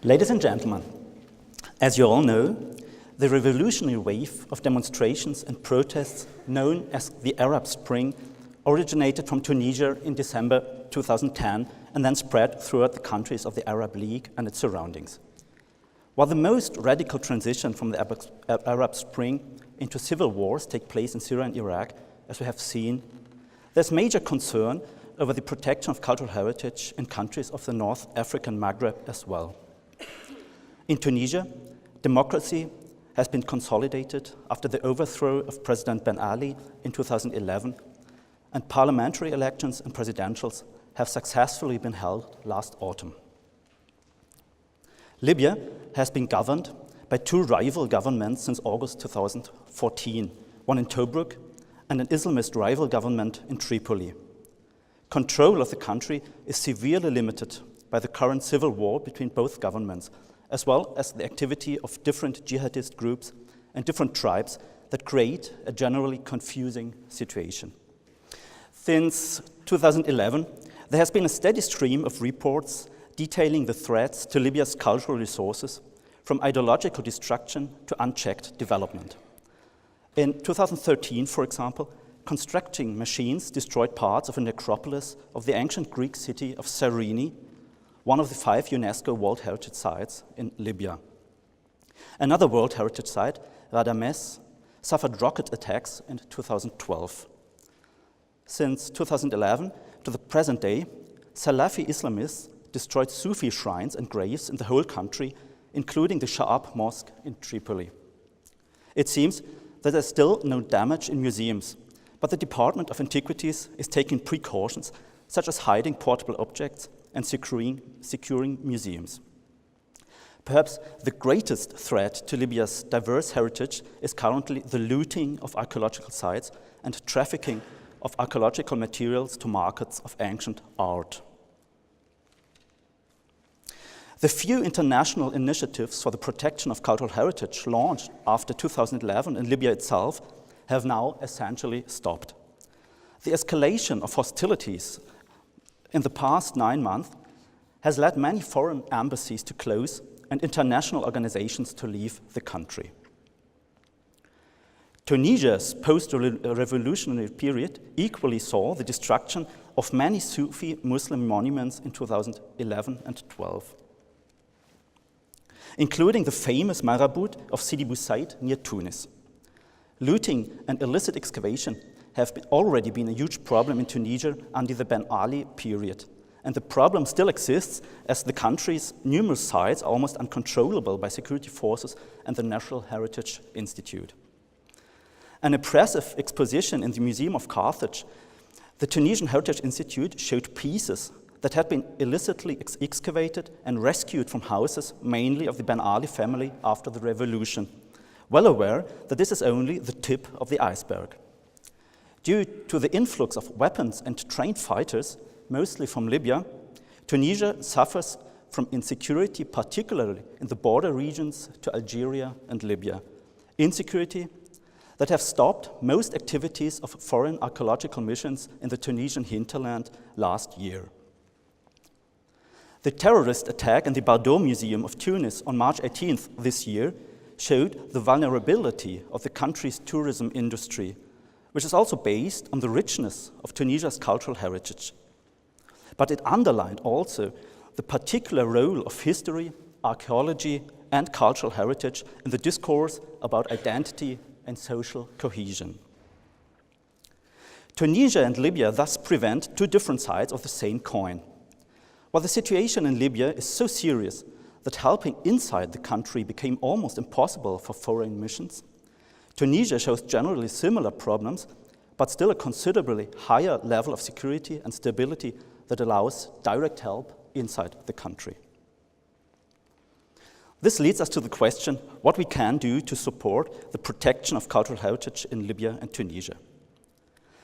Ladies and gentlemen, as you all know, the revolutionary wave of demonstrations and protests known as the Arab Spring originated from Tunisia in December 2010 and then spread throughout the countries of the Arab League and its surroundings. While the most radical transition from the Arab Spring into civil wars take place in Syria and Iraq, as we have seen, there's major concern over the protection of cultural heritage in countries of the North African Maghreb as well. In Tunisia, democracy has been consolidated after the overthrow of President Ben Ali in 2011, and parliamentary elections and presidentials have successfully been held last autumn. Libya has been governed by two rival governments since August 2014, one in Tobruk and an Islamist rival government in Tripoli. Control of the country is severely limited by the current civil war between both governments, as well as the activity of different jihadist groups and different tribes that create a generally confusing situation. Since 2011, there has been a steady stream of reports detailing the threats to Libya's cultural resources, from ideological destruction to unchecked development. In 2013, for example, construction machines destroyed parts of a necropolis of the ancient Greek city of Cyrenacia, one of the 5 UNESCO World Heritage Sites in Libya. Another World Heritage Site, Radames, suffered rocket attacks in 2012. Since 2011 to the present day, Salafi Islamists destroyed Sufi shrines and graves in the whole country, including the Sha'ab Mosque in Tripoli. It seems that there's still no damage in museums, but the Department of Antiquities is taking precautions, such as hiding portable objects and securing museums. Perhaps the greatest threat to Libya's diverse heritage is currently the looting of archaeological sites and trafficking of archaeological materials to markets of ancient art. The few international initiatives for the protection of cultural heritage launched after 2011 in Libya itself have now essentially stopped. The escalation of hostilities in the past 9 months has led many foreign embassies to close and international organizations to leave the country. Tunisia's post-revolutionary period equally saw the destruction of many Sufi Muslim monuments in 2011 and 12, including the famous Marabout of Sidi Bou Said near Tunis. Looting and illicit excavation have already been a huge problem in Tunisia under the Ben Ali period, and the problem still exists as the country's numerous sites are almost uncontrollable by security forces and the National Heritage Institute. An impressive exposition in the Museum of Carthage, the Tunisian Heritage Institute showed pieces that had been illicitly excavated and rescued from houses, mainly of the Ben Ali family after the revolution, well aware that this is only the tip of the iceberg. Due to the influx of weapons and trained fighters, mostly from Libya, Tunisia suffers from insecurity, particularly in the border regions to Algeria and Libya. Insecurity that have stopped most activities of foreign archaeological missions in the Tunisian hinterland last year. The terrorist attack in the Bardo Museum of Tunis on March 18th this year showed the vulnerability of the country's tourism industry, which is also based on the richness of Tunisia's cultural heritage. But it underlined also the particular role of history, archaeology, and cultural heritage in the discourse about identity and social cohesion. Tunisia and Libya thus present two different sides of the same coin. While the situation in Libya is so serious that helping inside the country became almost impossible for foreign missions, Tunisia shows generally similar problems, but still a considerably higher level of security and stability that allows direct help inside the country. This leads us to the question what we can do to support the protection of cultural heritage in Libya and Tunisia.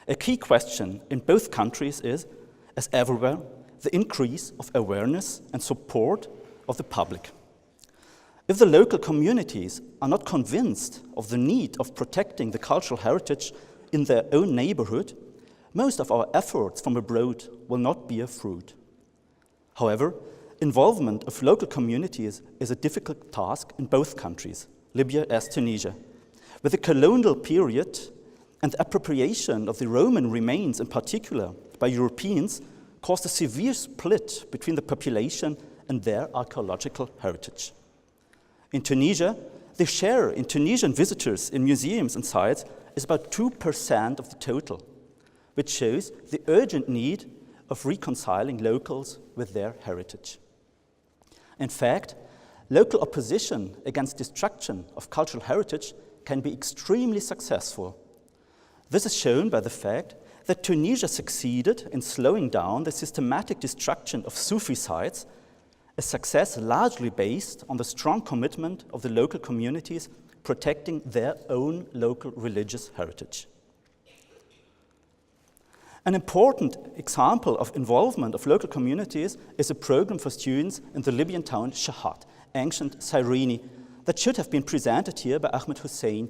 A key question in both countries is, as everywhere, the increase of awareness and support of the public. If the local communities are not convinced of the need of protecting the cultural heritage in their own neighborhood, most of our efforts from abroad will not bear fruit. However, Involvement of local communities is a difficult task in both countries, Libya as Tunisia. With the colonial period and the appropriation of the Roman remains in particular by Europeans caused a severe split between the population and their archaeological heritage. In Tunisia, the share in Tunisian visitors in museums and sites is about 2% of the total, which shows the urgent need of reconciling locals with their heritage. In fact, local opposition against destruction of cultural heritage can be extremely successful. This is shown by the fact that Tunisia succeeded in slowing down the systematic destruction of Sufi sites, a success largely based on the strong commitment of the local communities protecting their own local religious heritage. An important example of involvement of local communities is a program for students in the Libyan town Shahat, ancient Cyrene, that should have been presented here by Ahmed Hosein,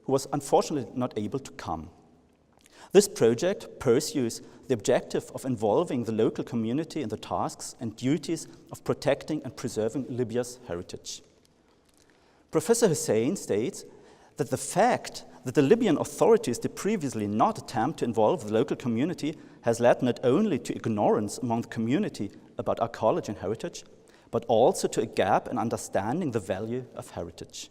who was unfortunately not able to come. This project pursues the objective of involving the local community in the tasks and duties of protecting and preserving Libya's heritage. Professor Hosein states that the fact that the Libyan authorities did previously not attempt to involve the local community has led not only to ignorance among the community about archaeology and heritage, but also to a gap in understanding the value of heritage.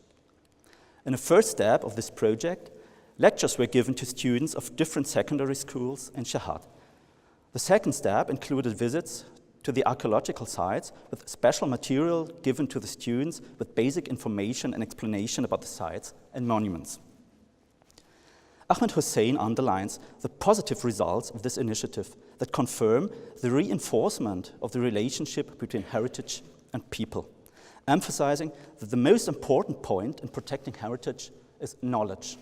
In the first step of this project, lectures were given to students of different secondary schools in Shahat. The second step included visits to the archaeological sites with special material given to the students with basic information and explanation about the sites and monuments. Ahmed Hosein underlines the positive results of this initiative that confirm the reinforcement of the relationship between heritage and people, emphasizing that the most important point in protecting heritage is knowledge.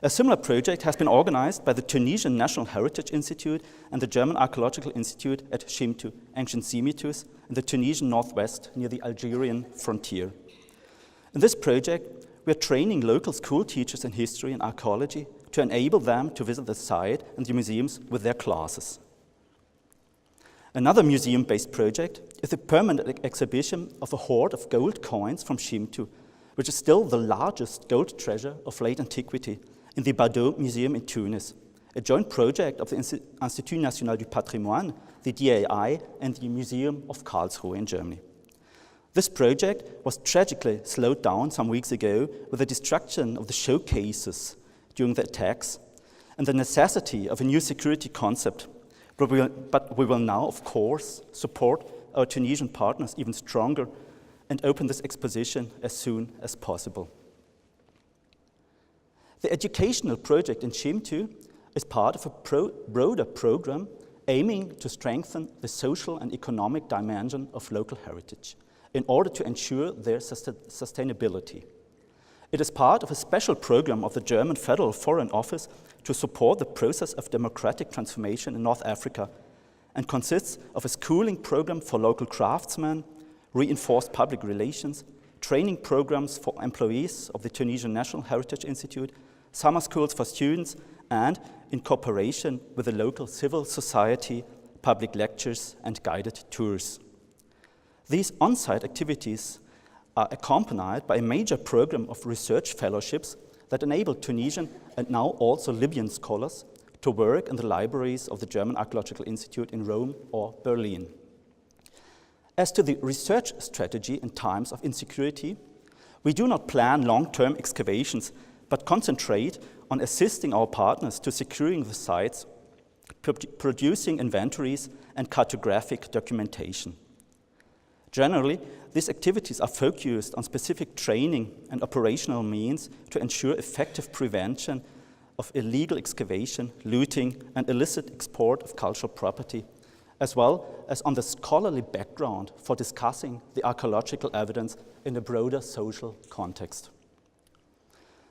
A similar project has been organized by the Tunisian National Heritage Institute and the German Archaeological Institute at Chimtu, ancient Semitus, in the Tunisian northwest near the Algerian frontier. In this project, we are training local school teachers in history and archaeology to enable them to visit the site and the museums with their classes. Another museum-based project is the permanent exhibition of a hoard of gold coins from Chimtu, which is still the largest gold treasure of late antiquity, in the Bardo Museum in Tunis, a joint project of the Institut National du Patrimoine, the DAI, and the Museum of Karlsruhe in Germany. This project was tragically slowed down some weeks ago with the destruction of the showcases during the attacks and the necessity of a new security concept. But we will now, of course, support our Tunisian partners even stronger and open this exposition as soon as possible. The educational project in Chimtu is part of a broader program aiming to strengthen the social and economic dimension of local heritage in order to ensure their sustainability. It is part of a special program of the German Federal Foreign Office to support the process of democratic transformation in North Africa and consists of a schooling program for local craftsmen, reinforced public relations, training programs for employees of the Tunisian National Heritage Institute, summer schools for students, and in cooperation with the local civil society, public lectures and guided tours. These on-site activities are accompanied by a major program of research fellowships that enable Tunisian and now also Libyan scholars to work in the libraries of the German Archaeological Institute in Rome or Berlin. As to the research strategy in times of insecurity, we do not plan long-term excavations, but concentrate on assisting our partners to securing the sites, producing inventories and cartographic documentation. Generally, these activities are focused on specific training and operational means to ensure effective prevention of illegal excavation, looting, and illicit export of cultural property, as well as on the scholarly background for discussing the archaeological evidence in a broader social context.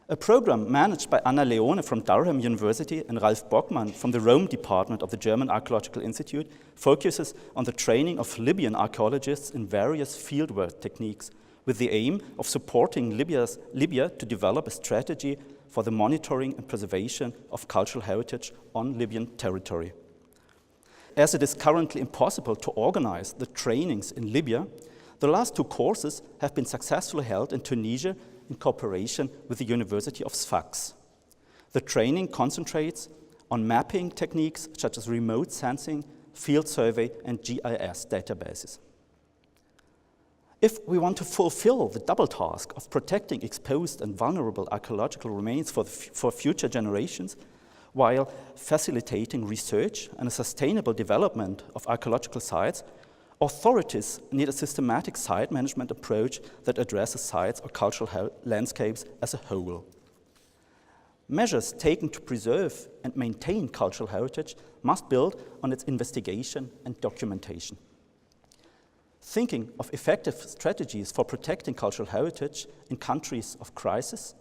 A program managed by Anna Leone from Durham University and Ralf Bockmann from the Rome Department of the German Archaeological Institute focuses on the training of Libyan archaeologists in various fieldwork techniques with the aim of supporting Libya to develop a strategy for the monitoring and preservation of cultural heritage on Libyan territory. As it is currently impossible to organize the trainings in Libya, the last 2 courses have been successfully held in Tunisia in cooperation with the University of Sfax. The training concentrates on mapping techniques such as remote sensing, field survey, and GIS databases. If we want to fulfill the double task of protecting exposed and vulnerable archaeological remains for future generations, while facilitating research and a sustainable development of archaeological sites, authorities need a systematic site management approach that addresses sites or cultural landscapes as a whole. Measures taken to preserve and maintain cultural heritage must build on its investigation and documentation. Thinking of effective strategies for protecting cultural heritage in countries of crisis,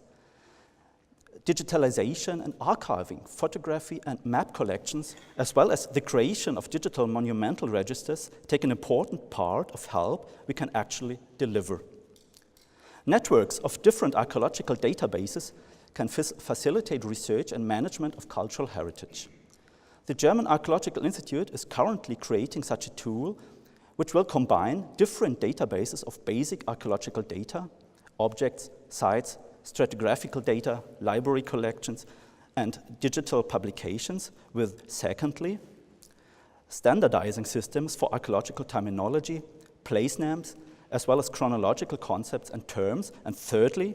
digitalization and archiving, photography and map collections, as well as the creation of digital monumental registers, take an important part of help we can actually deliver. Networks of different archaeological databases can facilitate research and management of cultural heritage. The German Archaeological Institute is currently creating such a tool which will combine different databases of basic archaeological data, objects, sites, stratigraphical data, library collections, and digital publications with, secondly, standardizing systems for archaeological terminology, place names, as well as chronological concepts and terms, and thirdly,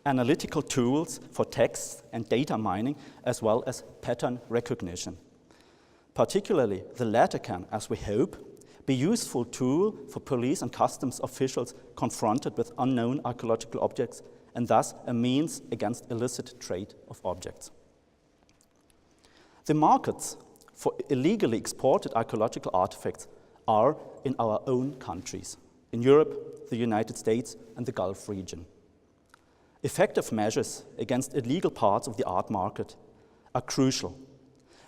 analytical tools for text and data mining, as well as pattern recognition. Particularly, the latter can, as we hope, be a useful tool for police and customs officials confronted with unknown archaeological objects, and thus a means against illicit trade of objects. The markets for illegally exported archaeological artifacts are in our own countries, in Europe, the United States, and the Gulf region. Effective measures against illegal parts of the art market are crucial,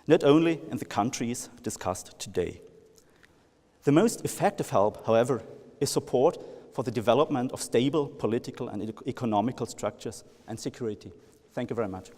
not only in the countries discussed today. The most effective help, however, is support for the development of stable political and economical structures and security. Thank you very much.